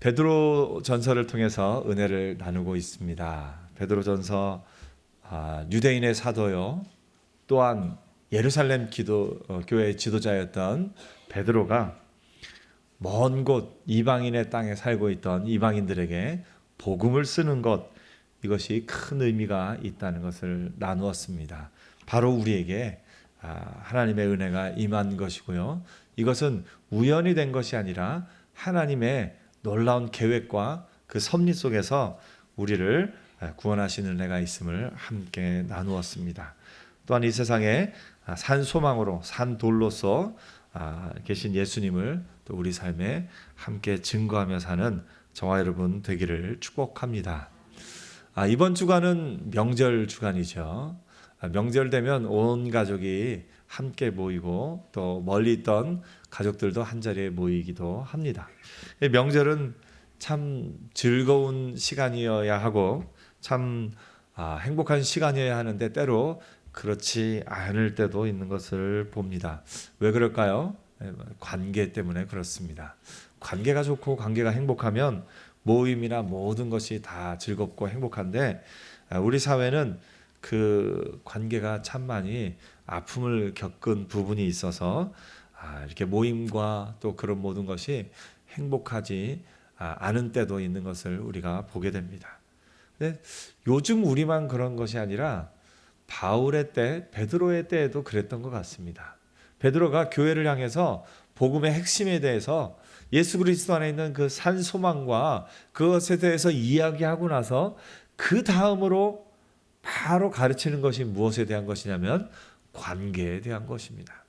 베드로 전서를 통해서 은혜를 나누고 있습니다. 베드로 전서 유대인의 사도요, 또한 예루살렘 교회의 지도자였던 베드로가 먼 곳 이방인의 땅에 살고 있던 이방인들에게 복음을 쓰는 것, 이것이 큰 의미가 있다는 것을 나누었습니다. 바로 우리에게 하나님의 은혜가 임한 것이고요, 이것은 우연이 된 것이 아니라 하나님의 놀라운 계획과 그 섭리 속에서 우리를 구원하시는 은혜가 있음을 함께 나누었습니다. 또한 이 세상에 산 소망으로, 산 돌로서 계신 예수님을 또 우리 삶에 함께 증거하며 사는 저와 여러분 되기를 축복합니다. 이번 주간은 명절 주간이죠. 명절 되면 온 가족이 함께 모이고 또 멀리 있던 가족들도 한자리에 모이기도 합니다. 명절은 참 즐거운 시간이어야 하고 참 행복한 시간이어야 하는데 때로 그렇지 않을 때도 있는 것을 봅니다. 왜 그럴까요? 관계 때문에 그렇습니다. 관계가 좋고 관계가 행복하면 모임이나 모든 것이 다 즐겁고 행복한데, 우리 사회는 그 관계가 참 많이 아픔을 겪은 부분이 있어서 이렇게 모임과 또 그런 모든 것이 행복하지 않은 때도 있는 것을 우리가 보게 됩니다. 근데 요즘 우리만 그런 것이 아니라 바울의 때, 베드로의 때에도 그랬던 것 같습니다. 베드로가 교회를 향해서 복음의 핵심에 대해서 예수 그리스도 안에 있는 그 산 소망과 그것에 대해서 이야기하고 나서 그 다음으로 바로 가르치는 것이 무엇에 대한 것이냐면 관계에 대한 것입니다.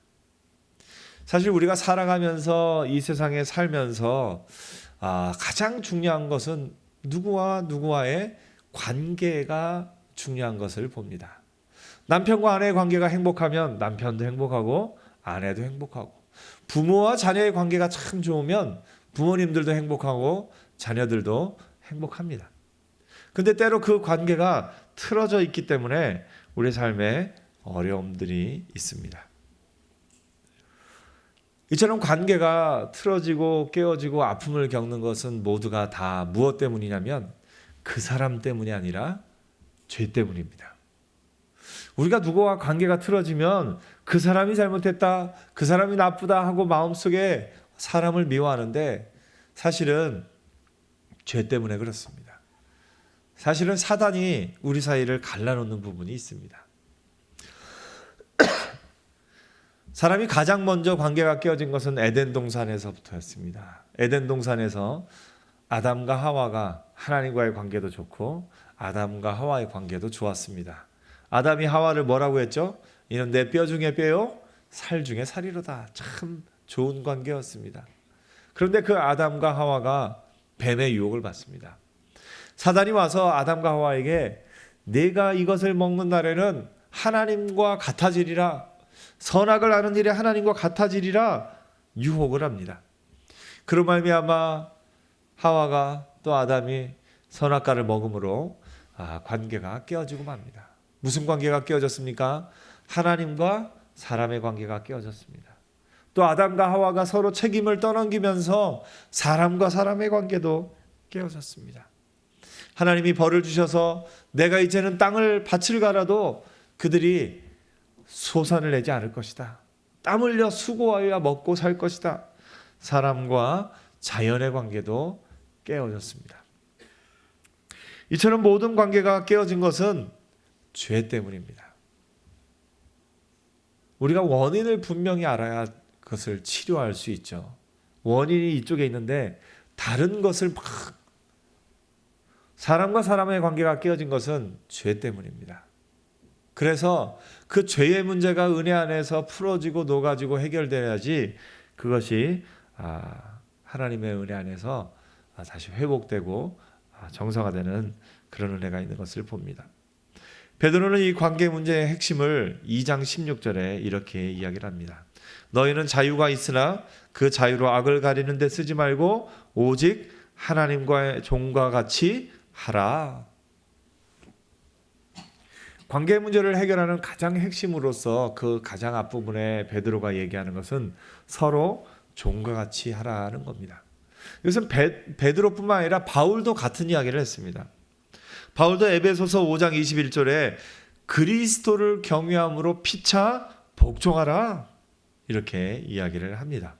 사실 우리가 살아가면서 이 세상에 살면서 가장 중요한 것은 누구와 누구와의 관계가 중요한 것을 봅니다. 남편과 아내의 관계가 행복하면 남편도 행복하고 아내도 행복하고, 부모와 자녀의 관계가 참 좋으면 부모님들도 행복하고 자녀들도 행복합니다. 근데 때로 그 관계가 틀어져 있기 때문에 우리 삶에 어려움들이 있습니다. 이처럼 관계가 틀어지고 깨어지고 아픔을 겪는 것은 모두가 다 무엇 때문이냐면 그 사람 때문이 아니라 죄 때문입니다. 우리가 누구와 관계가 틀어지면 그 사람이 잘못했다, 그 사람이 나쁘다 하고 마음속에 사람을 미워하는데 사실은 죄 때문에 그렇습니다. 사실은 사단이 우리 사이를 갈라놓는 부분이 있습니다. 사람이 가장 먼저 관계가 깨어진 것은 에덴 동산에서부터였습니다. 에덴 동산에서 아담과 하와가 하나님과의 관계도 좋고 아담과 하와의 관계도 좋았습니다. 아담이 하와를 뭐라고 했죠? 이는 내 뼈 중에 뼈요, 살 중에 살이로다. 참 좋은 관계였습니다. 그런데 그 아담과 하와가 뱀의 유혹을 받습니다. 사단이 와서 아담과 하와에게 네가 이것을 먹는 날에는 하나님과 같아지리라, 선악을 아는 일에 하나님과 같아지리라 유혹을 합니다. 그로 말미암아 하와가 또 아담이 선악과를 먹음으로 관계가 깨어지고 맙니다. 무슨 관계가 깨어졌습니까? 하나님과 사람의 관계가 깨어졌습니다. 또 아담과 하와가 서로 책임을 떠넘기면서 사람과 사람의 관계도 깨어졌습니다. 하나님이 벌을 주셔서 내가 이제는 땅을 밭을 갈아도 그들이 소산을 내지 않을 것이다. 땀 흘려 수고하여 먹고 살 것이다. 사람과 자연의 관계도 깨어졌습니다. 이처럼 모든 관계가 깨어진 것은 죄 때문입니다. 우리가 원인을 분명히 알아야 그것을 치료할 수 있죠. 원인이 이쪽에 있는데 다른 것을 막, 사람과 사람의 관계가 깨어진 것은 죄 때문입니다. 그래서 그 죄의 문제가 은혜 안에서 풀어지고 녹아지고 해결돼야지 그것이 하나님의 은혜 안에서 다시 회복되고 정상화되는 그런 은혜가 있는 것을 봅니다. 베드로는 이 관계 문제의 핵심을 2장 16절에 이렇게 이야기를 합니다. 너희는 자유가 있으나 그 자유로 악을 가리는 데 쓰지 말고 오직 하나님과의 종과 같이 하라. 관계 문제를 해결하는 가장 핵심으로서 그 가장 앞부분에 베드로가 얘기하는 것은 서로 종과 같이 하라는 겁니다. 이것은 베드로뿐만 아니라 바울도 같은 이야기를 했습니다. 바울도 에베소서 5장 21절에 그리스도를 경외함으로 피차 복종하라 이렇게 이야기를 합니다.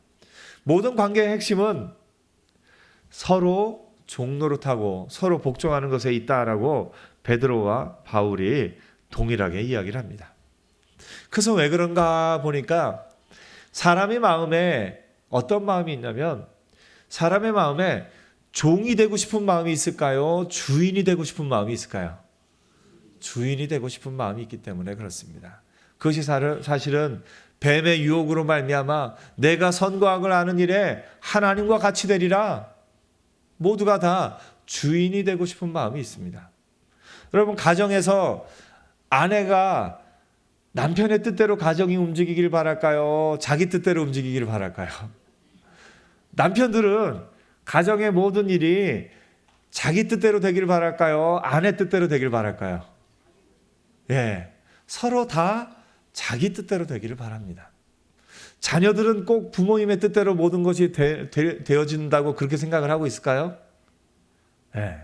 모든 관계의 핵심은 서로 종노릇하고 서로 복종하는 것에 있다라고 베드로와 바울이 동일하게 이야기를 합니다. 그래서 왜 그런가 보니까 사람의 마음에 어떤 마음이 있냐면 사람의 마음에 종이 되고 싶은 마음이 있을까요? 주인이 되고 싶은 마음이 있을까요? 주인이 되고 싶은 마음이 있기 때문에 그렇습니다. 그것이 사실은 뱀의 유혹으로 말미암아 내가 선과 악을 아는 일에 하나님과 같이 되리라. 모두가 다 주인이 되고 싶은 마음이 있습니다. 여러분, 가정에서 아내가 남편의 뜻대로 가정이 움직이길 바랄까요? 자기 뜻대로 움직이기를 바랄까요? 남편들은 가정의 모든 일이 자기 뜻대로 되길 바랄까요? 아내 뜻대로 되길 바랄까요? 예, 서로 다 자기 뜻대로 되기를 바랍니다. 자녀들은 꼭 부모님의 뜻대로 모든 것이 되어진다고 그렇게 생각을 하고 있을까요? 예.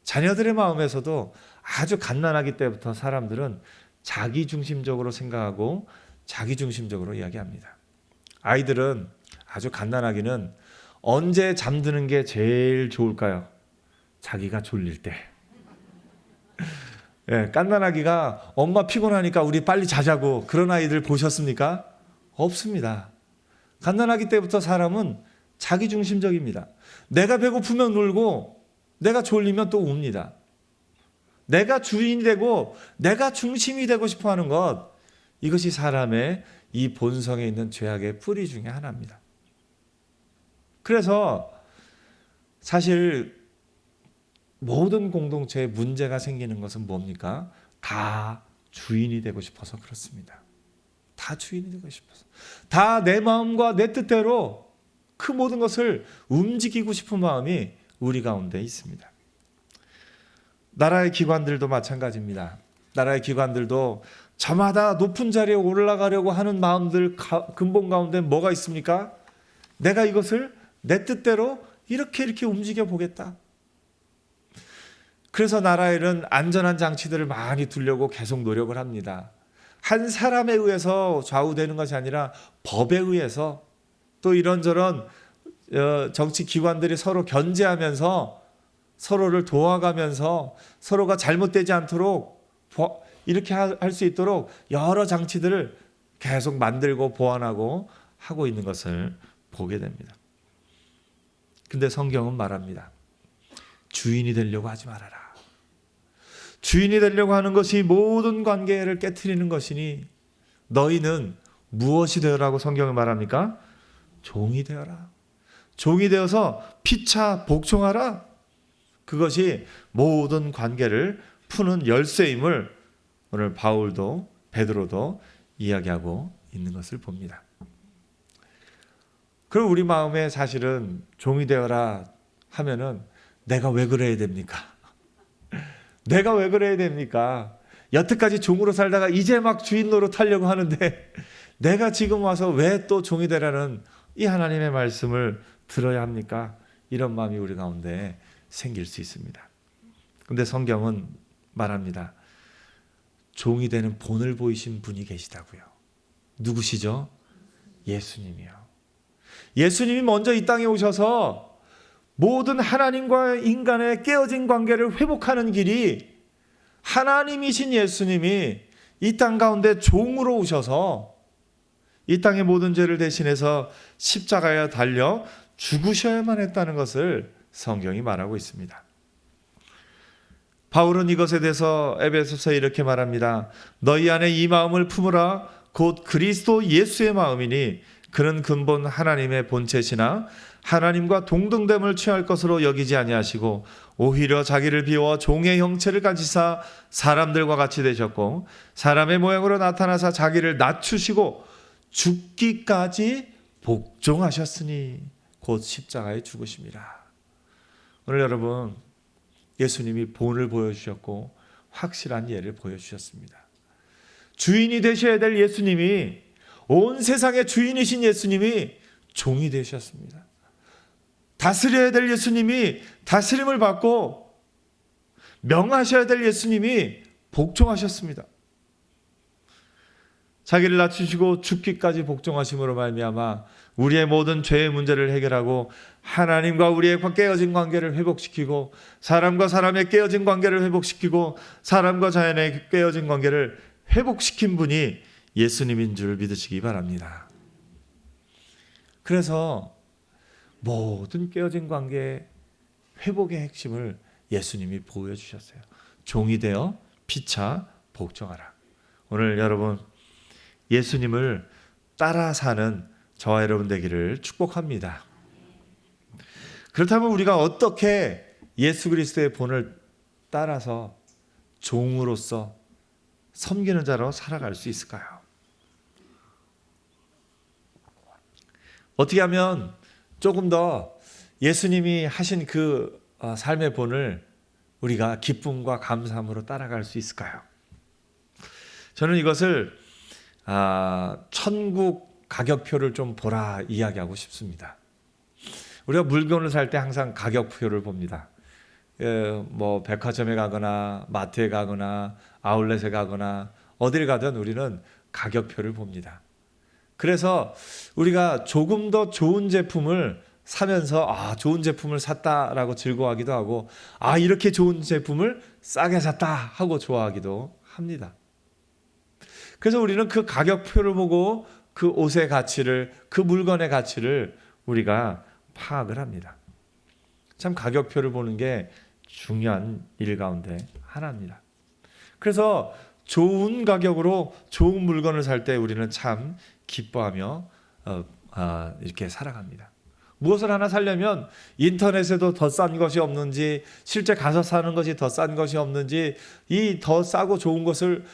자녀들의 마음에서도 아주 갓난아기 때부터 사람들은 자기중심적으로 생각하고 자기중심적으로 이야기합니다. 아이들은 아주 갓난아기는 언제 잠드는 게 제일 좋을까요? 자기가 졸릴 때. 예, 갓난아기가 엄마 피곤하니까 우리 빨리 자자고 그런 아이들 보셨습니까? 없습니다. 갓난아기 때부터 사람은 자기중심적입니다. 내가 배고프면 놀고 내가 졸리면 또 웁니다. 내가 주인이 되고 내가 중심이 되고 싶어하는 것, 이것이 사람의 이 본성에 있는 죄악의 뿌리 중에 하나입니다. 그래서 사실 모든 공동체에 문제가 생기는 것은 뭡니까? 다 주인이 되고 싶어서 그렇습니다. 다 주인이 되고 싶어서. 다 내 마음과 내 뜻대로 그 모든 것을 움직이고 싶은 마음이 우리 가운데 있습니다. 나라의 기관들도 마찬가지입니다. 나라의 기관들도 저마다 높은 자리에 올라가려고 하는 마음들 근본 가운데 뭐가 있습니까? 내가 이것을 내 뜻대로 이렇게 움직여 보겠다. 그래서 나라에는 안전한 장치들을 많이 두려고 계속 노력을 합니다. 한 사람에 의해서 좌우되는 것이 아니라 법에 의해서, 또 이런저런 정치 기관들이 서로 견제하면서 서로를 도와가면서 서로가 잘못되지 않도록 이렇게 할 수 있도록 여러 장치들을 계속 만들고 보완하고 하고 있는 것을 보게 됩니다. 근데 성경은 말합니다. 주인이 되려고 하지 말아라. 주인이 되려고 하는 것이 모든 관계를 깨트리는 것이니 너희는 무엇이 되어라고 성경은 말합니까? 종이 되어라. 종이 되어서 피차 복종하라. 그것이 모든 관계를 푸는 열쇠임을 오늘 바울도 베드로도 이야기하고 있는 것을 봅니다. 그럼 우리 마음에 사실은 종이 되어라 하면은 내가 왜 그래야 됩니까? 내가 왜 그래야 됩니까? 여태까지 종으로 살다가 이제 막 주인 노릇하려고 하는데 내가 지금 와서 왜 또 종이 되라는 이 하나님의 말씀을 들어야 합니까? 이런 마음이 우리 가운데 생길 수 있습니다. 그런데 성경은 말합니다. 종이 되는 본을 보이신 분이 계시다고요. 누구시죠? 예수님이요. 예수님이 먼저 이 땅에 오셔서 모든 하나님과 인간의 깨어진 관계를 회복하는 길이 하나님이신 예수님이 이 땅 가운데 종으로 오셔서 이 땅의 모든 죄를 대신해서 십자가에 달려 죽으셔야만 했다는 것을 성경이 말하고 있습니다. 바울은 이것에 대해서 에베소서에 이렇게 말합니다. 너희 안에 이 마음을 품으라. 곧 그리스도 예수의 마음이니 그는 근본 하나님의 본체시나 하나님과 동등됨을 취할 것으로 여기지 아니하시고 오히려 자기를 비워 종의 형체를 가지사 사람들과 같이 되셨고 사람의 모양으로 나타나사 자기를 낮추시고 죽기까지 복종하셨으니 곧 십자가에 죽으심이라. 오늘 여러분, 예수님이 본을 보여주셨고 확실한 예를 보여주셨습니다. 주인이 되셔야 될 예수님이, 온 세상의 주인이신 예수님이 종이 되셨습니다. 다스려야 될 예수님이 다스림을 받고 명하셔야 될 예수님이 복종하셨습니다. 자기를 낮추시고 죽기까지 복종하심으로 말미암아 우리의 모든 죄의 문제를 해결하고 하나님과 우리의 깨어진 관계를 회복시키고 사람과 사람의 깨어진 관계를 회복시키고 사람과 자연의 깨어진 관계를 회복시킨 분이 예수님인 줄 믿으시기 바랍니다. 그래서 모든 깨어진 관계의 회복의 핵심을 예수님이 보여주셨어요. 종이 되어 피차 복종하라. 오늘 여러분 예수님을 따라 사는 저와 여러분 되기를 축복합니다. 그렇다면 우리가 어떻게 예수 그리스도의 본을 따라서 종으로서 섬기는 자로 살아갈 수 있을까요? 어떻게 하면 조금 더 예수님이 하신 그 삶의 본을 우리가 기쁨과 감사함으로 따라갈 수 있을까요? 저는 이것을 천국 가격표를 좀 보라 이야기하고 싶습니다. 우리가 물건을 살 때 항상 가격표를 봅니다. 뭐 백화점에 가거나 마트에 가거나 아울렛에 가거나 어딜 가든 우리는 가격표를 봅니다. 그래서 우리가 조금 더 좋은 제품을 사면서 좋은 제품을 샀다라고 즐거워하기도 하고 이렇게 좋은 제품을 싸게 샀다 하고 좋아하기도 합니다. 그래서 우리는 그 가격표를 보고 그 옷의 가치를, 그 물건의 가치를 우리가 파악을 합니다. 참 가격표를 보는 게 중요한 일 가운데 하나입니다. 그래서 좋은 가격으로 좋은 물건을 살 때 우리는 참 기뻐하며 이렇게 살아갑니다. 무엇을 하나 사려면 인터넷에도 더 싼 것이 없는지, 실제 가서 사는 것이 더 싼 것이 없는지, 이 더 싸고 좋은 것을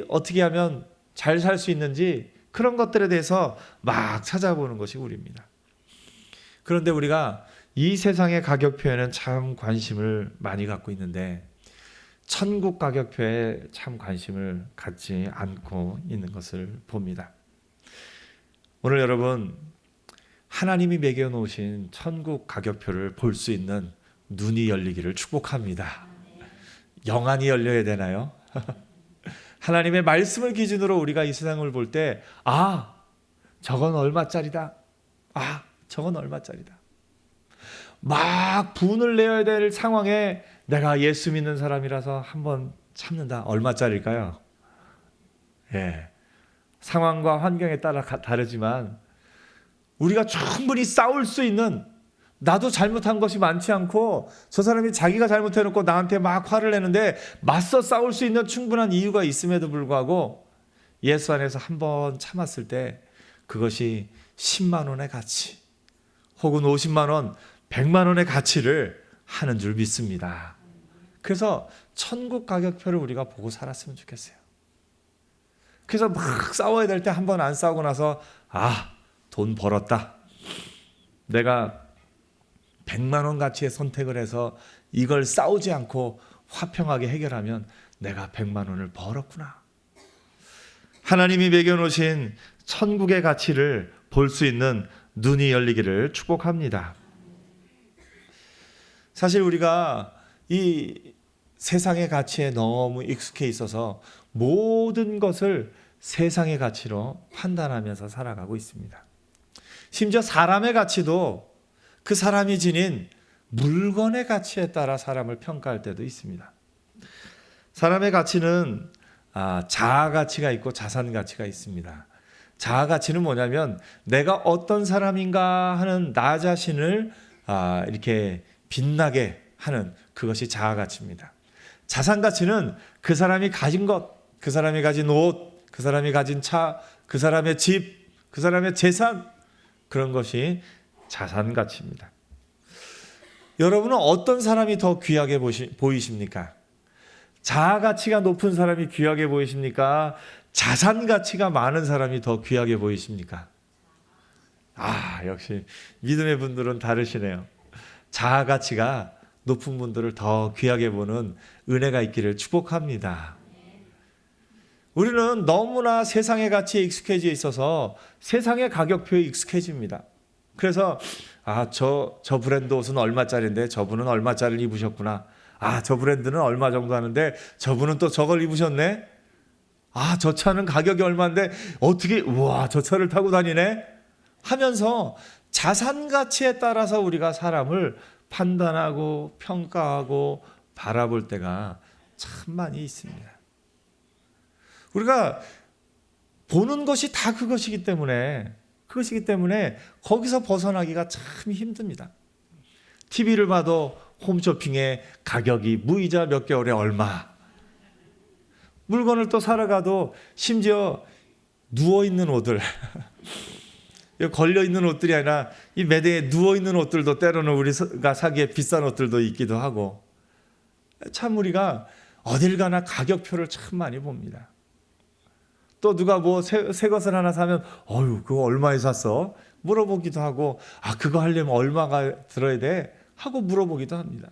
어떻게 하면 잘 살 수 있는지 그런 것들에 대해서 막 찾아보는 것이 우리입니다. 그런데 우리가 이 세상의 가격표에는 참 관심을 많이 갖고 있는데 천국 가격표에 참 관심을 갖지 않고 있는 것을 봅니다. 오늘 여러분 하나님이 매겨놓으신 천국 가격표를 볼 수 있는 눈이 열리기를 축복합니다. 영안이 열려야 되나요? 하나님의 말씀을 기준으로 우리가 이 세상을 볼 때 저건 얼마짜리다. 저건 얼마짜리다. 막 분을 내야 될 상황에 내가 예수 믿는 사람이라서 한번 참는다. 얼마짜리일까요? 상황과 환경에 따라 다르지만 우리가 충분히 싸울 수 있는, 나도 잘못한 것이 많지 않고 저 사람이 자기가 잘못해놓고 나한테 막 화를 내는데 맞서 싸울 수 있는 충분한 이유가 있음에도 불구하고 예수 안에서 한번 참았을 때 그것이 10만 원의 가치 혹은 50만 원, 100만 원의 가치를 하는 줄 믿습니다. 그래서 천국 가격표를 우리가 보고 살았으면 좋겠어요. 그래서 막 싸워야 될 때 한 번 안 싸우고 나서 돈 벌었다. 내가 100만 원 가치의 선택을 해서 이걸 싸우지 않고 화평하게 해결하면 내가 100만 원을 벌었구나. 하나님이 매겨놓으신 천국의 가치를 볼 수 있는 눈이 열리기를 축복합니다. 사실 우리가 이 세상의 가치에 너무 익숙해 있어서 모든 것을 세상의 가치로 판단하면서 살아가고 있습니다. 심지어 사람의 가치도 그 사람이 지닌 물건의 가치에 따라 사람을 평가할 때도 있습니다. 사람의 가치는 자아 가치가 있고 자산 가치가 있습니다. 자아 가치는 뭐냐면 내가 어떤 사람인가 하는 나 자신을 이렇게 빛나게 하는 그것이 자아 가치입니다. 자산 가치는 그 사람이 가진 것, 그 사람이 가진 옷, 그 사람이 가진 차, 그 사람의 집, 그 사람의 재산, 그런 것이 자산 가치입니다. 여러분은 어떤 사람이 더 귀하게 보이십니까? 자아 가치가 높은 사람이 귀하게 보이십니까? 자산 가치가 많은 사람이 더 귀하게 보이십니까? 역시 믿음의 분들은 다르시네요. 자아 가치가 높은 분들을 더 귀하게 보는 은혜가 있기를 축복합니다. 우리는 너무나 세상의 가치에 익숙해져 있어서 세상의 가격표에 익숙해집니다. 그래서 저 브랜드 옷은 얼마짜리인데 저분은 얼마짜리를 입으셨구나. 저 브랜드는 얼마 정도 하는데 저분은 또 저걸 입으셨네. 저 차는 가격이 얼마인데 어떻게 우와 저 차를 타고 다니네 하면서 자산 가치에 따라서 우리가 사람을 판단하고 평가하고 바라볼 때가 참 많이 있습니다. 우리가 보는 것이 다 그것이기 때문에 거기서 벗어나기가 참 힘듭니다. TV를 봐도 홈쇼핑에 가격이 무이자 몇 개월에 얼마. 물건을 또 사러 가도 심지어 누워있는 옷들 걸려있는 옷들이 아니라 이 매대에 누워있는 옷들도 때로는 우리가 사기에 비싼 옷들도 있기도 하고 참 우리가 어딜 가나 가격표를 참 많이 봅니다. 또 누가 뭐 새 것을 하나 사면 그거 얼마에 샀어? 물어보기도 하고 그거 하려면 얼마가 들어야 돼? 하고 물어보기도 합니다.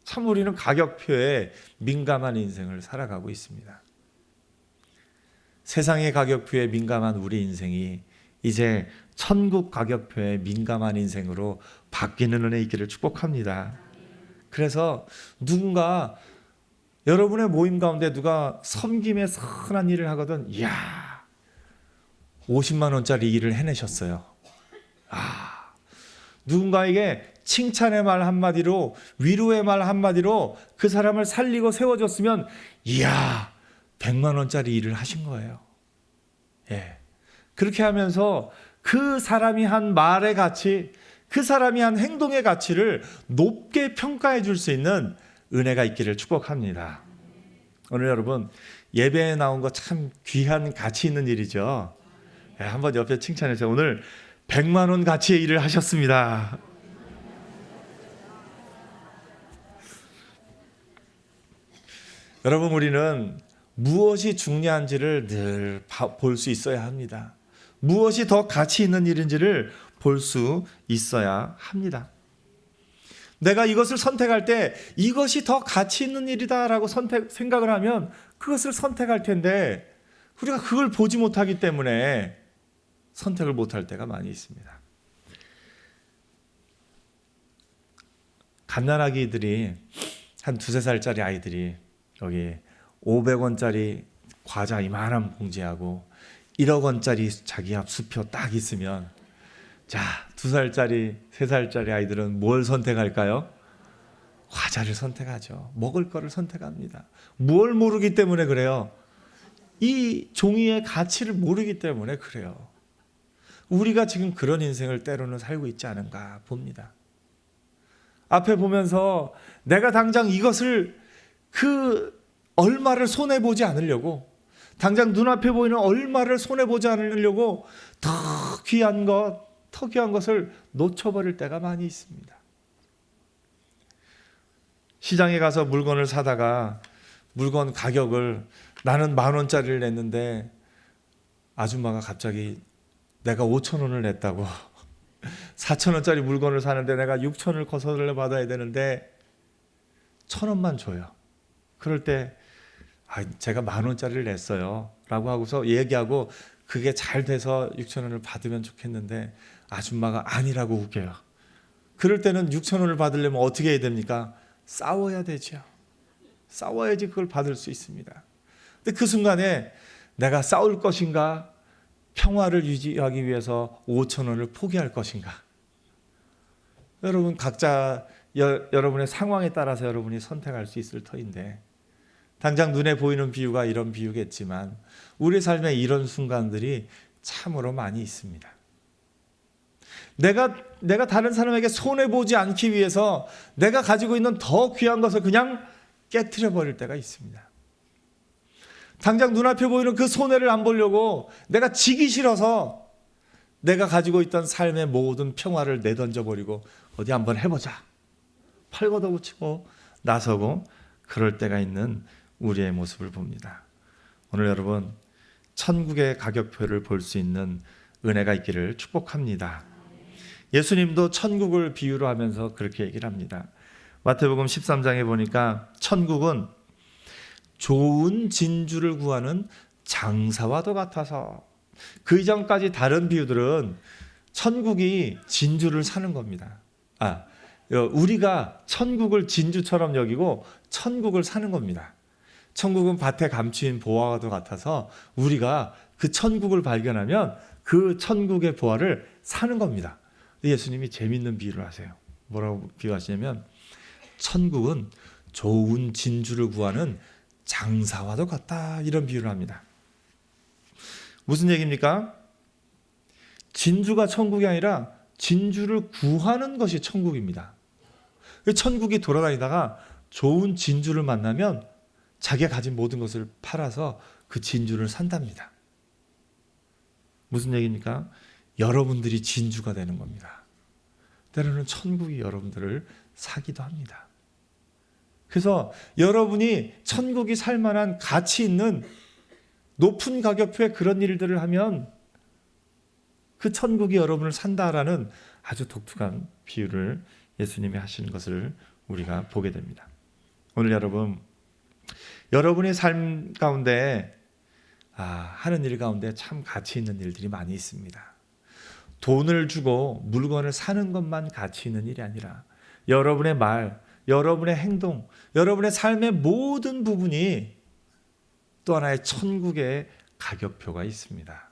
참 우리는 가격표에 민감한 인생을 살아가고 있습니다. 세상의 가격표에 민감한 우리 인생이 이제 천국 가격표에 민감한 인생으로 바뀌는 은혜 있기를 축복합니다. 그래서 누군가 여러분의 모임 가운데 누가 섬김의 선한 일을 하거든 50만 원짜리 일을 해내셨어요. 누군가에게 칭찬의 말 한마디로 위로의 말 한마디로 그 사람을 살리고 세워줬으면 100만 원짜리 일을 하신 거예요. 그렇게 하면서 그 사람이 한 말의 가치, 그 사람이 한 행동의 가치를 높게 평가해 줄 수 있는 은혜가 있기를 축복합니다. 오늘 여러분 예배에 나온 거 참 귀한 가치 있는 일이죠. 한번 옆에 칭찬해주세요. 오늘 100만 원 가치의 일을 하셨습니다. 여러분 우리는 무엇이 중요한지를 늘 볼 수 있어야 합니다. 무엇이 더 가치 있는 일인지를 볼 수 있어야 합니다. 내가 이것을 선택할 때 이것이 더 가치 있는 일이다라고 생각을 하면 그것을 선택할 텐데 우리가 그걸 보지 못하기 때문에 선택을 못할 때가 많이 있습니다. 갓난아기들이 한 2-3살짜리 아이들이 여기 500원짜리 과자 이만한 봉지하고 1억 원짜리 자기 앞 수표 딱 있으면 2살짜리 3살짜리 아이들은 뭘 선택할까요? 과자를 선택하죠. 먹을 거를 선택합니다. 뭘 모르기 때문에 그래요? 이 종이의 가치를 모르기 때문에 그래요. 우리가 지금 그런 인생을 때로는 살고 있지 않은가 봅니다. 앞에 보면서 내가 당장 이것을 얼마를 손해보지 않으려고 당장 눈앞에 보이는 얼마를 손해보지 않으려고 더 귀한 것을 놓쳐버릴 때가 많이 있습니다. 시장에 가서 물건을 사다가 물건 가격을 나는 10,000원짜리를 냈는데 아줌마가 갑자기 내가 5,000원을 냈다고 4,000원짜리 물건을 사는데 내가 6,000원을 거슬러 받아야 되는데 1,000원만 줘요. 그럴 때 제가 10,000원짜리를 냈어요 라고 하고서 얘기하고 그게 잘 돼서 6,000원을 받으면 좋겠는데 아줌마가 아니라고 우겨요. 그럴 때는 6,000원을 받으려면 어떻게 해야 됩니까? 싸워야 되죠. 싸워야지 그걸 받을 수 있습니다. 근데 그 순간에 내가 싸울 것인가 평화를 유지하기 위해서 5,000원을 포기할 것인가? 여러분 각자 여러분의 상황에 따라서 여러분이 선택할 수 있을 터인데 당장 눈에 보이는 비유가 이런 비유겠지만 우리 삶에 이런 순간들이 참으로 많이 있습니다. 내가 다른 사람에게 손해보지 않기 위해서 내가 가지고 있는 더 귀한 것을 그냥 깨트려 버릴 때가 있습니다. 당장 눈앞에 보이는 그 손해를 안 보려고 내가 지기 싫어서 내가 가지고 있던 삶의 모든 평화를 내던져 버리고 어디 한번 해보자. 팔 걷어붙이고 나서고 그럴 때가 있는 우리의 모습을 봅니다. 오늘 여러분 천국의 가격표를 볼 수 있는 은혜가 있기를 축복합니다. 예수님도 천국을 비유로 하면서 그렇게 얘기를 합니다. 마태복음 13장에 보니까 천국은 좋은 진주를 구하는 장사와도 같아서 그 이전까지 다른 비유들은 천국이 진주를 사는 겁니다. 우리가 천국을 진주처럼 여기고 천국을 사는 겁니다. 천국은 밭에 감추인 보화와도 같아서 우리가 그 천국을 발견하면 그 천국의 보화를 사는 겁니다. 예수님이 재밌는 비유를 하세요. 뭐라고 비유하시냐면 천국은 좋은 진주를 구하는 장사와도 같다, 이런 비유를 합니다. 무슨 얘기입니까? 진주가 천국이 아니라 진주를 구하는 것이 천국입니다. 천국이 돌아다니다가 좋은 진주를 만나면 자기가 가진 모든 것을 팔아서 그 진주를 산답니다. 무슨 얘기입니까? 여러분들이 진주가 되는 겁니다. 때로는 천국이 여러분들을 사기도 합니다. 그래서 여러분이 천국이 살 만한 가치 있는 높은 가격표의 그런 일들을 하면 그 천국이 여러분을 산다라는 아주 독특한 비유를 예수님이 하시는 것을 우리가 보게 됩니다. 오늘 여러분의 삶 가운데 하는 일 가운데 참 가치 있는 일들이 많이 있습니다. 돈을 주고 물건을 사는 것만 가치 있는 일이 아니라 여러분의 말, 여러분의 행동, 여러분의 삶의 모든 부분이 또 하나의 천국의 가격표가 있습니다.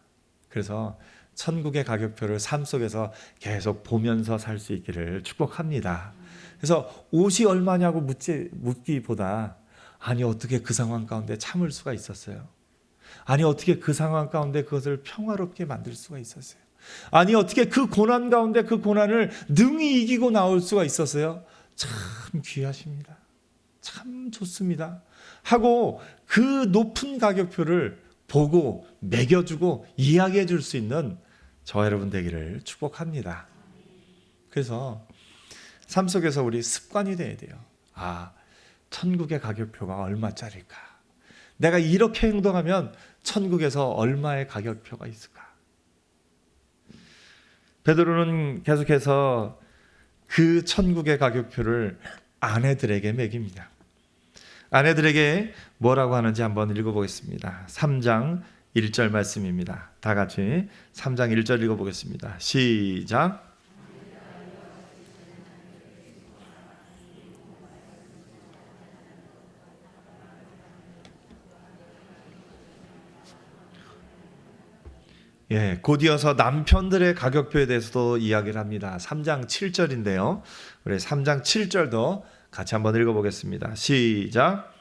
그래서 천국의 가격표를 삶 속에서 계속 보면서 살 수 있기를 축복합니다. 그래서 옷이 얼마냐고 묻기보다 아니 어떻게 그 상황 가운데 참을 수가 있었어요? 아니 어떻게 그 상황 가운데 그것을 평화롭게 만들 수가 있었어요? 아니 어떻게 그 고난 가운데 그 고난을 능히 이기고 나올 수가 있었어요? 참 귀하십니다. 참 좋습니다. 하고 그 높은 가격표를 보고 매겨주고 이야기해 줄 수 있는 저와 여러분 되기를 축복합니다. 그래서 삶 속에서 우리 습관이 돼야 돼요. 천국의 가격표가 얼마짜리일까? 내가 이렇게 행동하면 천국에서 얼마의 가격표가 있을까? 베드로는 계속해서 그 천국의 가격표를 아내들에게 매깁니다. 아내들에게 뭐라고 하는지 한번 읽어보겠습니다. 3장 1절 말씀입니다. 다 같이 3장 1절 읽어보겠습니다. 시작. 곧 이어서 남편들의 가격표에 대해서도 이야기를 합니다. 3장 7절인데요. 우리 3장 7절도 같이 한번 읽어보겠습니다. 시작.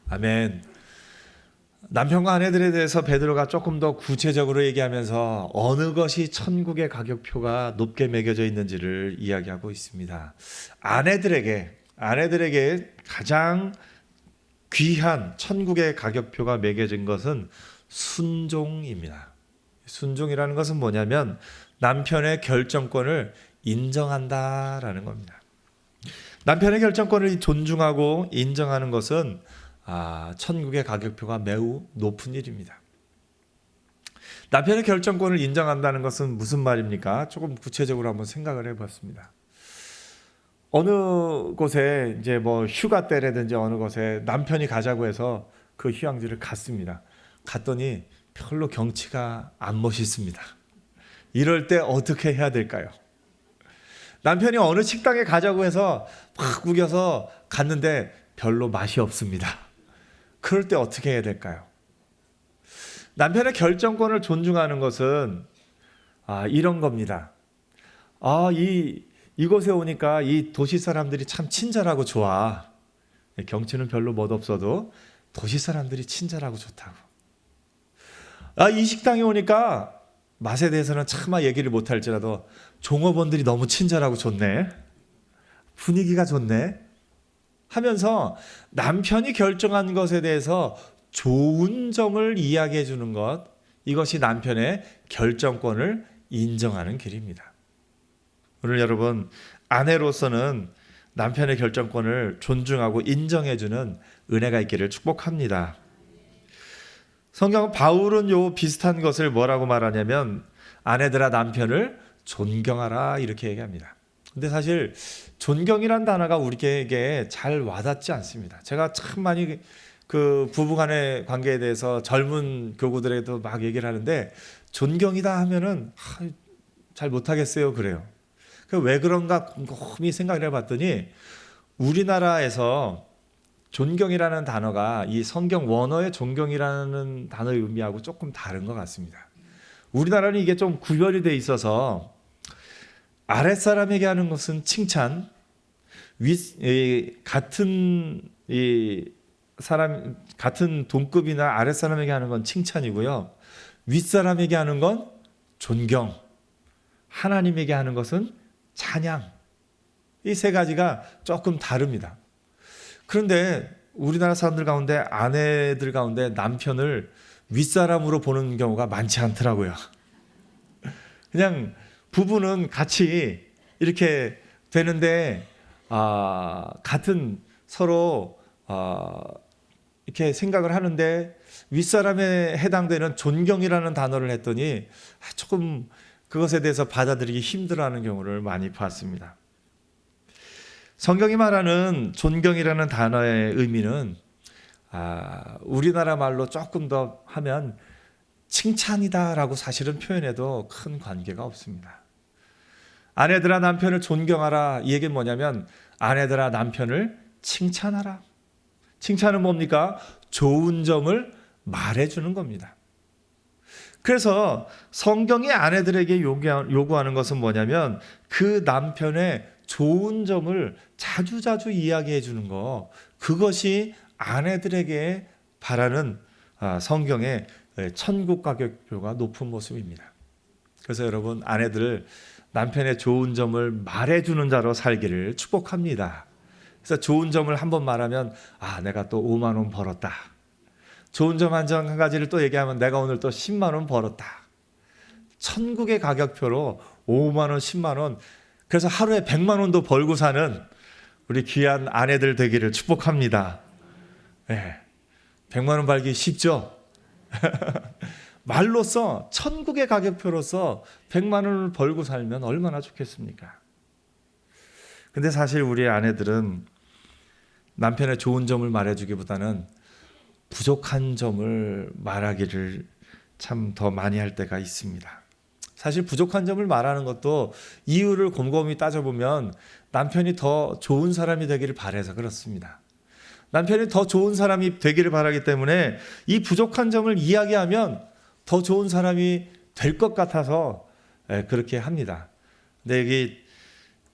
아멘. 남편과 아내들에 대해서 베드로가 조금 더 구체적으로 얘기하면서 어느 것이 천국의 가격표가 높게 매겨져 있는지를 이야기하고 있습니다. 아내들에게 가장 귀한 천국의 가격표가 매겨진 것은 순종입니다. 순종이라는 것은 뭐냐면 남편의 결정권을 인정한다라는 겁니다. 남편의 결정권을 존중하고 인정하는 것은 천국의 가격표가 매우 높은 일입니다. 남편의 결정권을 인정한다는 것은 무슨 말입니까? 조금 구체적으로 한번 생각을 해봤습니다. 어느 곳에 이제 뭐 휴가 때라든지 어느 곳에 남편이 가자고 해서 그 휴양지를 갔습니다. 갔더니 별로 경치가 안 멋있습니다. 이럴 때 어떻게 해야 될까요? 남편이 어느 식당에 가자고 해서 막 구겨서 갔는데 별로 맛이 없습니다. 그럴 때 어떻게 해야 될까요? 남편의 결정권을 존중하는 것은 이런 겁니다. 이곳에 오니까 이 도시 사람들이 참 친절하고 좋아. 경치는 별로 멋없어도 도시 사람들이 친절하고 좋다고. 이 식당에 오니까 맛에 대해서는 차마 얘기를 못할지라도 종업원들이 너무 친절하고 좋네. 분위기가 좋네. 하면서 남편이 결정한 것에 대해서 좋은 점을 이야기해 주는 것, 이것이 남편의 결정권을 인정하는 길입니다. 오늘 여러분, 아내로서는 남편의 결정권을 존중하고 인정해 주는 은혜가 있기를 축복합니다. 성경 바울은 요 비슷한 것을 뭐라고 말하냐면 아내들아 남편을 존경하라 이렇게 얘기합니다. 근데 사실 존경이란 단어가 우리에게 잘 와닿지 않습니다. 제가 참 많이 그 부부간의 관계에 대해서 젊은 교구들에도 막 얘기를 하는데 존경이다 하면은 잘 못하겠어요 그래요. 왜 그런가 곰곰이 생각을 해봤더니 우리나라에서 존경이라는 단어가 이 성경 원어의 존경이라는 단어의 의미하고 조금 다른 것 같습니다. 우리나라는 이게 좀 구별이 돼 있어서 아랫사람에게 하는 것은 칭찬, 같은 사람 같은 동급이나 아랫사람에게 하는 건 칭찬이고요. 윗사람에게 하는 건 존경, 하나님에게 하는 것은 찬양. 이 세 가지가 조금 다릅니다. 그런데 우리나라 사람들 가운데 아내들 가운데 남편을 윗사람으로 보는 경우가 많지 않더라고요. 그냥 부부는 같이 이렇게 되는데 같은 서로 이렇게 생각을 하는데 윗사람에 해당되는 존경이라는 단어를 했더니 조금 그것에 대해서 받아들이기 힘들어하는 경우를 많이 봤습니다. 성경이 말하는 존경이라는 단어의 의미는 우리나라 말로 조금 더 하면 칭찬이다라고 사실은 표현해도 큰 관계가 없습니다. 아내들아 남편을 존경하라 이 얘기는 뭐냐면 아내들아 남편을 칭찬하라. 칭찬은 뭡니까? 좋은 점을 말해주는 겁니다. 그래서 성경이 아내들에게 요구하는 것은 뭐냐면 그 남편의 좋은 점을 자주자주 이야기해 주는 거, 그것이 아내들에게 바라는 성경의 천국 가격표가 높은 모습입니다. 그래서 여러분 아내들 남편의 좋은 점을 말해주는 자로 살기를 축복합니다. 그래서 좋은 점을 한번 말하면 내가 또 5만 원 벌었다. 좋은 점 한 가지를 또 얘기하면 내가 오늘 또 10만 원 벌었다. 천국의 가격표로 5만 원, 10만 원, 그래서 하루에 100만 원도 벌고 사는 우리 귀한 아내들 되기를 축복합니다. 네. 100만 원 벌기 쉽죠? 말로써 천국의 가격표로서 100만 원을 벌고 살면 얼마나 좋겠습니까? 근데 사실 우리 아내들은 남편의 좋은 점을 말해주기보다는 부족한 점을 말하기를 참 더 많이 할 때가 있습니다. 사실 부족한 점을 말하는 것도 이유를 곰곰이 따져보면 남편이 더 좋은 사람이 되기를 바라서 그렇습니다. 남편이 더 좋은 사람이 되기를 바라기 때문에 이 부족한 점을 이야기하면 더 좋은 사람이 될 것 같아서 그렇게 합니다. 근데 여기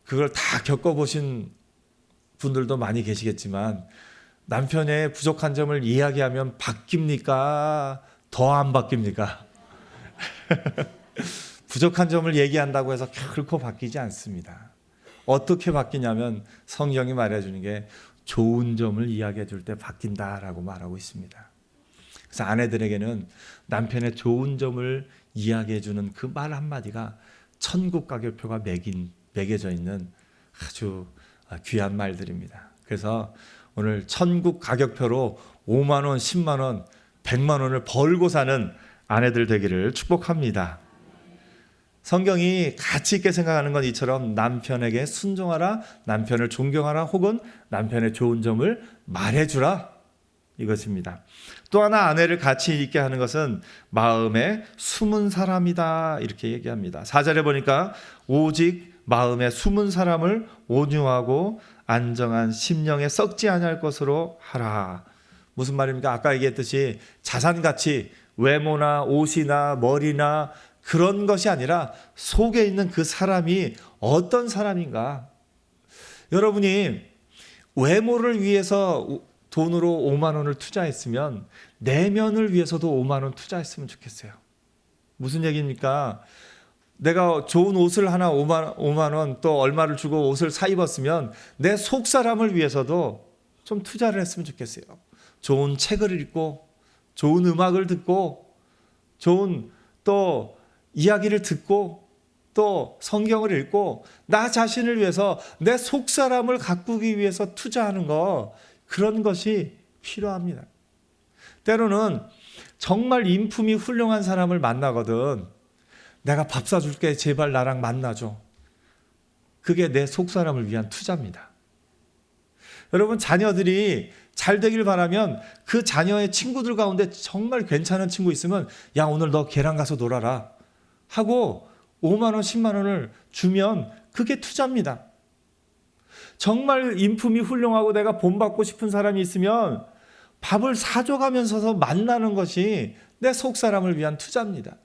그걸 다 겪어보신 분들도 많이 계시겠지만 남편의 부족한 점을 이야기하면 바뀝니까? 더 안 바뀝니까? 부족한 점을 얘기한다고 해서 결코 바뀌지 않습니다. 어떻게 바뀌냐면 성경이 말해주는 게 좋은 점을 이야기해 줄 때 바뀐다라고 말하고 있습니다. 그래서 아내들에게는 남편의 좋은 점을 이야기해 주는 그 말 한마디가 천국 가격표가 매겨져 있는 아주 귀한 말들입니다. 그래서 오늘 천국 가격표로 5만 원, 10만 원, 100만 원을 벌고 사는 아내들 되기를 축복합니다. 성경이 가치 있게 생각하는 건 이처럼 남편에게 순종하라, 남편을 존경하라, 혹은 남편의 좋은 점을 말해주라 이것입니다. 또 하나 아내를 가치 있게 하는 것은 마음에 숨은 사람이다 이렇게 얘기합니다. 4절에 보니까 오직 마음에 숨은 사람을 온유하고 안정한 심령에 썩지 아니할 것으로 하라. 무슨 말입니까? 아까 얘기했듯이 자산가치, 외모나 옷이나 머리나 그런 것이 아니라 속에 있는 그 사람이 어떤 사람인가. 여러분이 외모를 위해서 돈으로 5만 원을 투자했으면 내면을 위해서도 5만 원 투자했으면 좋겠어요. 무슨 얘기입니까? 내가 좋은 옷을 하나 5만 원 또 얼마를 주고 옷을 사 입었으면 내 속 사람을 위해서도 좀 투자를 했으면 좋겠어요. 좋은 책을 읽고 좋은 음악을 듣고 좋은 또 이야기를 듣고 또 성경을 읽고 나 자신을 위해서 내 속 사람을 가꾸기 위해서 투자하는 거, 그런 것이 필요합니다. 때로는 정말 인품이 훌륭한 사람을 만나거든 내가 밥 사줄게. 제발 나랑 만나줘. 그게 내 속사람을 위한 투자입니다. 여러분, 자녀들이 잘 되길 바라면 그 자녀의 친구들 가운데 정말 괜찮은 친구 있으면 야, 오늘 너 걔랑 가서 놀아라 하고 5만 원, 10만 원을 주면 그게 투자입니다. 정말 인품이 훌륭하고 내가 본받고 싶은 사람이 있으면 밥을 사줘가면서 만나는 것이 내 속사람을 위한 투자입니다.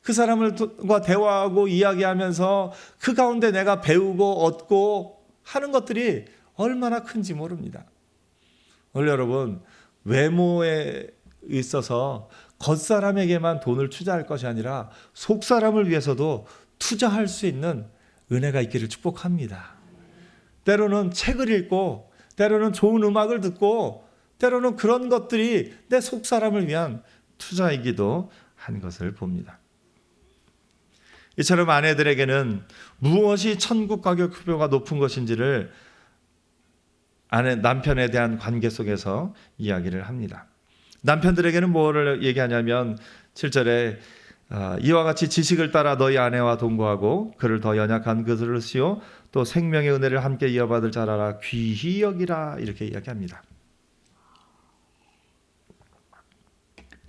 그 사람과 대화하고 이야기하면서 그 가운데 내가 배우고 얻고 하는 것들이 얼마나 큰지 모릅니다. 오늘 여러분, 외모에 있어서 겉사람에게만 돈을 투자할 것이 아니라 속사람을 위해서도 투자할 수 있는 은혜가 있기를 축복합니다. 때로는 책을 읽고 때로는 좋은 음악을 듣고 때로는 그런 것들이 내 속사람을 위한 투자이기도 한 것을 봅니다. 이처럼 아내들에게는 무엇이 천국 가격표가 높은 것인지를 남편에 대한 관계 속에서 이야기를 합니다. 남편들에게는 뭐를 얘기하냐면 7절에 이와 같이 지식을 따라 너희 아내와 동거하고 그를 더 연약한 그들을 쓰요 또 생명의 은혜를 함께 이어받을 자라라 귀히 여기라 이렇게 이야기합니다.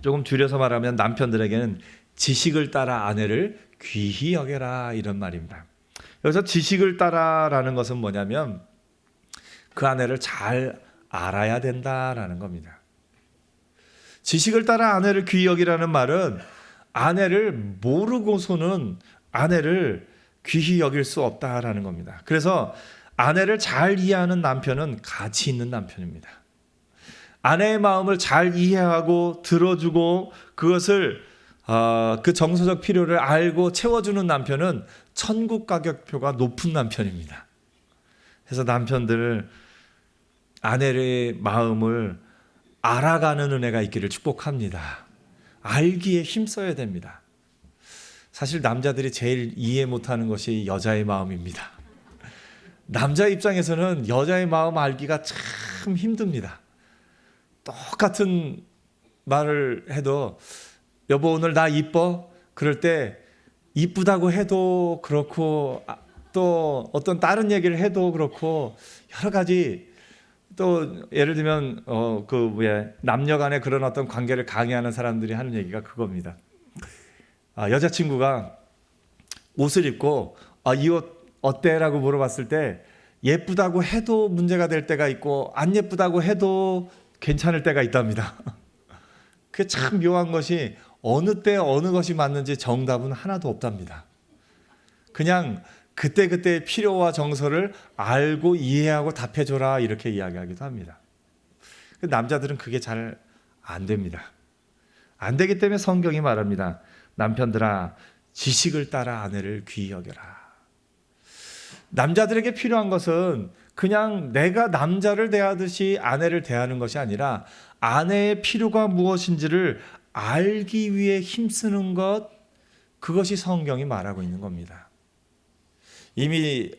조금 줄여서 말하면 남편들에게는 지식을 따라 아내를 귀히 여겨라 이런 말입니다. 여기서 지식을 따라라는 것은 뭐냐면 그 아내를 잘 알아야 된다라는 겁니다. 지식을 따라 아내를 귀히 여기라는 말은 아내를 모르고서는 아내를 귀히 여길 수 없다라는 겁니다. 그래서 아내를 잘 이해하는 남편은 가치 있는 남편입니다. 아내의 마음을 잘 이해하고 들어주고 그것을 그 정서적 필요를 알고 채워주는 남편은 천국 가격표가 높은 남편입니다. 그래서 남편들 아내의 마음을 알아가는 은혜가 있기를 축복합니다. 알기에 힘써야 됩니다. 사실 남자들이 제일 이해 못하는 것이 여자의 마음입니다. 남자 입장에서는 여자의 마음 알기가 참 힘듭니다. 똑같은 말을 해도 여보 오늘 나 이뻐? 그럴 때 이쁘다고 해도 그렇고 또 어떤 다른 얘기를 해도 그렇고 여러 가지 또 예를 들면 남녀 간의 그런 어떤 관계를 강요하는 사람들이 하는 얘기가 그겁니다. 여자친구가 옷을 입고 이 옷 어때? 라고 물어봤을 때 예쁘다고 해도 문제가 될 때가 있고 안 예쁘다고 해도 괜찮을 때가 있답니다. 그게 참 묘한 것이 어느 때 어느 것이 맞는지 정답은 하나도 없답니다. 그냥 그때그때의 필요와 정서를 알고 이해하고 답해줘라 이렇게 이야기하기도 합니다. 남자들은 그게 잘 안 됩니다. 안 되기 때문에 성경이 말합니다. 남편들아 지식을 따라 아내를 귀히 여겨라. 남자들에게 필요한 것은 그냥 내가 남자를 대하듯이 아내를 대하는 것이 아니라 아내의 필요가 무엇인지를 알기 위해 힘쓰는 것, 그것이 성경이 말하고 있는 겁니다. 이미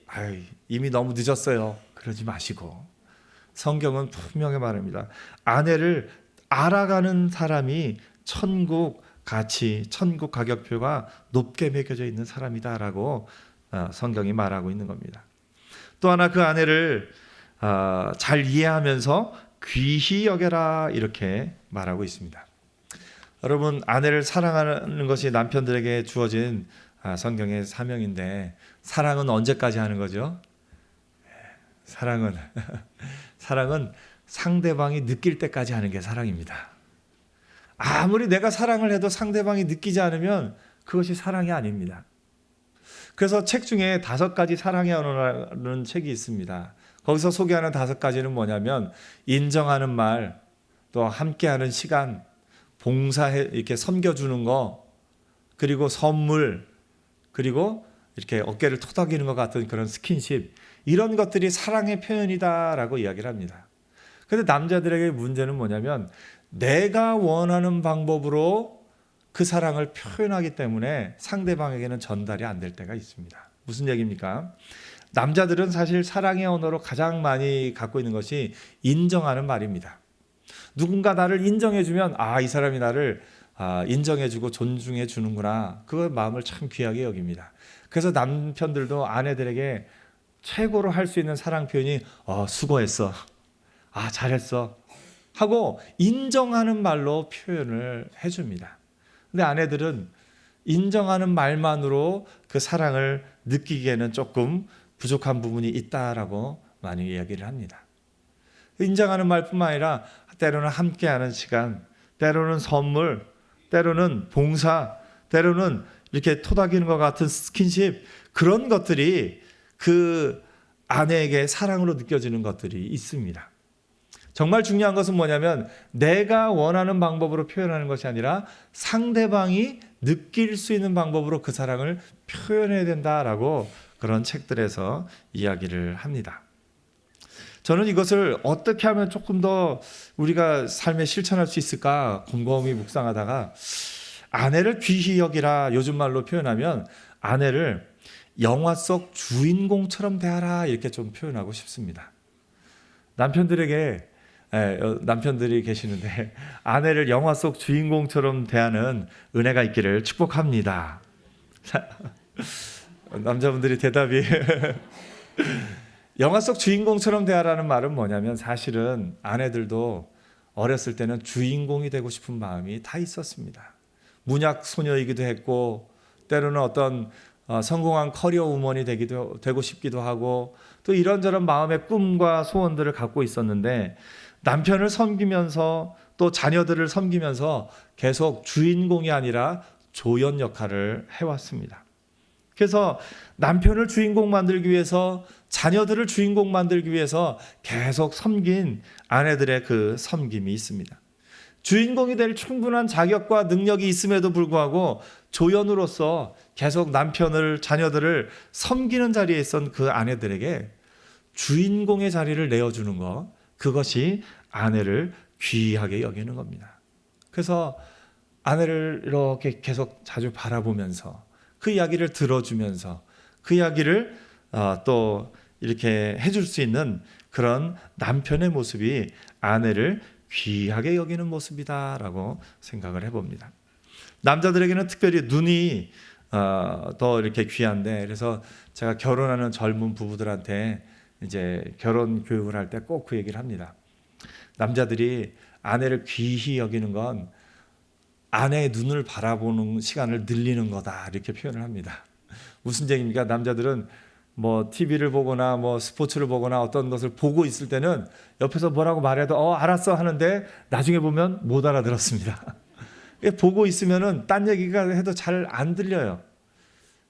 너무 늦었어요. 그러지 마시고 성경은 분명히 말합니다. 아내를 알아가는 사람이 천국 가치, 천국 가격표가 높게 매겨져 있는 사람이다라고 성경이 말하고 있는 겁니다. 또 하나 그 아내를 잘 이해하면서 귀히 여겨라 이렇게 말하고 있습니다. 여러분, 아내를 사랑하는 것이 남편들에게 주어진 성경의 사명인데 사랑은 언제까지 하는 거죠? 사랑은 상대방이 느낄 때까지 하는 게 사랑입니다. 아무리 내가 사랑을 해도 상대방이 느끼지 않으면 그것이 사랑이 아닙니다. 그래서 책 중에 5가지 사랑의 언어라는 책이 있습니다. 거기서 소개하는 5가지는 뭐냐면 인정하는 말, 또 함께하는 시간, 봉사해 이렇게 섬겨주는 거, 그리고 선물, 그리고 이렇게 어깨를 토닥이는 것 같은 그런 스킨십, 이런 것들이 사랑의 표현이다라고 이야기를 합니다. 그런데 남자들에게 문제는 뭐냐면 내가 원하는 방법으로 그 사랑을 표현하기 때문에 상대방에게는 전달이 안 될 때가 있습니다. 무슨 얘기입니까? 남자들은 사실 사랑의 언어로 가장 많이 갖고 있는 것이 인정하는 말입니다. 누군가 나를 인정해주면 이 사람이 나를 인정해주고 존중해주는구나. 그 마음을 참 귀하게 여깁니다. 그래서 남편들도 아내들에게 최고로 할 수 있는 사랑 표현이 수고했어, 잘했어 하고 인정하는 말로 표현을 해줍니다. 근데 아내들은 인정하는 말만으로 그 사랑을 느끼기에는 조금 부족한 부분이 있다라고 많이 이야기를 합니다. 인정하는 말뿐만 아니라 때로는 함께하는 시간, 때로는 선물, 때로는 봉사, 때로는 이렇게 토닥이는 것 같은 스킨십, 그런 것들이 그 아내에게 사랑으로 느껴지는 것들이 있습니다. 정말 중요한 것은 뭐냐면 내가 원하는 방법으로 표현하는 것이 아니라 상대방이 느낄 수 있는 방법으로 그 사랑을 표현해야 된다라고 그런 책들에서 이야기를 합니다. 저는 이것을 어떻게 하면 조금 더 우리가 삶에 실천할 수 있을까 곰곰이 묵상하다가 아내를 귀히 여기라, 요즘 말로 표현하면 아내를 영화 속 주인공처럼 대하라, 이렇게 좀 표현하고 싶습니다. 남편들이 계시는데 아내를 영화 속 주인공처럼 대하는 은혜가 있기를 축복합니다. 남자분들이 대답이 영화 속 주인공처럼 대하라는 말은 뭐냐면 사실은 아내들도 어렸을 때는 주인공이 되고 싶은 마음이 다 있었습니다. 문약 소녀이기도 했고 때로는 어떤 성공한 커리어 우먼이 되고 싶기도 하고 또 이런저런 마음의 꿈과 소원들을 갖고 있었는데 남편을 섬기면서 또 자녀들을 섬기면서 계속 주인공이 아니라 조연 역할을 해왔습니다. 그래서 남편을 주인공 만들기 위해서 자녀들을 주인공 만들기 위해서 계속 섬긴 아내들의 그 섬김이 있습니다. 주인공이 될 충분한 자격과 능력이 있음에도 불구하고 조연으로서 계속 남편을 자녀들을 섬기는 자리에 있던 그 아내들에게 주인공의 자리를 내어주는 것, 그것이 아내를 귀하게 여기는 겁니다. 그래서 아내를 이렇게 계속 자주 바라보면서 그 이야기를 들어주면서 그 이야기를 또 이렇게 해줄 수 있는 그런 남편의 모습이 아내를 귀하게 여기는 모습이다라고 생각을 해봅니다. 남자들에게는 특별히 눈이 더 이렇게 귀한데, 그래서 제가 결혼하는 젊은 부부들한테 이제 결혼 교육을 할 때 꼭 그 얘기를 합니다. 남자들이 아내를 귀히 여기는 건 아내의 눈을 바라보는 시간을 늘리는 거다, 이렇게 표현을 합니다. 무슨 얘기입니까? 남자들은 뭐 TV를 보거나 뭐 스포츠를 보거나 어떤 것을 보고 있을 때는 옆에서 뭐라고 말해도 알았어 하는데 나중에 보면 못 알아들었습니다. 보고 있으면은 딴 얘기가 해도 잘 안 들려요.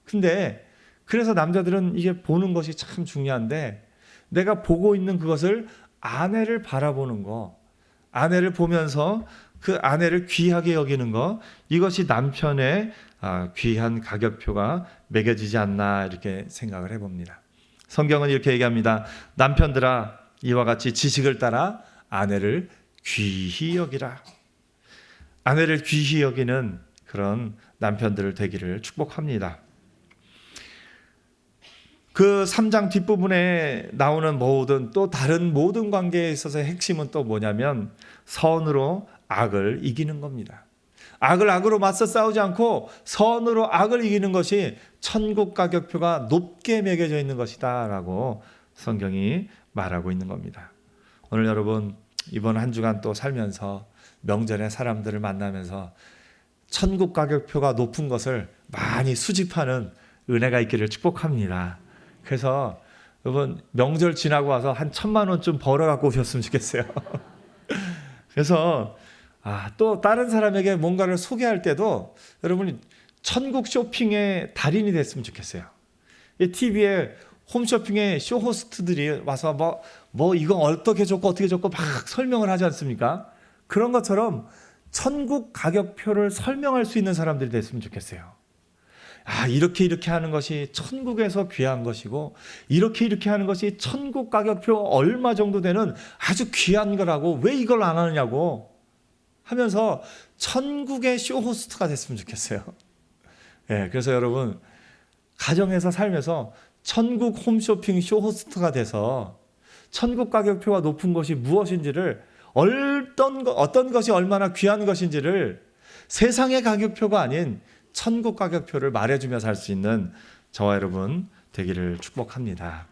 근데 그래서 남자들은 이게 보는 것이 참 중요한데, 내가 보고 있는 그것을 아내를 바라보는 거, 아내를 보면서 그 아내를 귀하게 여기는 거, 이것이 남편의 귀한 가격표가 매겨지지 않나, 이렇게 생각을 해봅니다. 성경은 이렇게 얘기합니다. 남편들아, 이와 같이 지식을 따라 아내를 귀히 여기라. 아내를 귀히 여기는 그런 남편들 되기를 축복합니다. 그 3장 뒷부분에 나오는 모든 또 다른 모든 관계에 있어서 핵심은 또 뭐냐면 선으로 악을 이기는 겁니다. 악을 악으로 맞서 싸우지 않고 선으로 악을 이기는 것이 천국 가격표가 높게 매겨져 있는 것이다 라고 성경이 말하고 있는 겁니다. 오늘 여러분 이번 한 주간 또 살면서 명절에 사람들을 만나면서 천국 가격표가 높은 것을 많이 수집하는 은혜가 있기를 축복합니다. 그래서 여러분 명절 지나고 와서 한 1,000만 원쯤 벌어 갖고 오셨으면 좋겠어요. 그래서 또 다른 사람에게 뭔가를 소개할 때도 여러분이 천국 쇼핑의 달인이 됐으면 좋겠어요. 이 TV에 홈쇼핑의 쇼호스트들이 와서 뭐 이거 어떻게 좋고 어떻게 좋고 막 설명을 하지 않습니까? 그런 것처럼 천국 가격표를 설명할 수 있는 사람들이 됐으면 좋겠어요. 이렇게 하는 것이 천국에서 귀한 것이고 이렇게 하는 것이 천국 가격표 얼마 정도 되는 아주 귀한 거라고 왜 이걸 안 하느냐고 하면서 천국의 쇼호스트가 됐으면 좋겠어요. 그래서 여러분 가정에서 살면서 천국 홈쇼핑 쇼호스트가 돼서 천국 가격표가 높은 것이 무엇인지를 어떤 것이 얼마나 귀한 것인지를 세상의 가격표가 아닌 천국 가격표를 말해주며 살 수 있는 저와 여러분 되기를 축복합니다.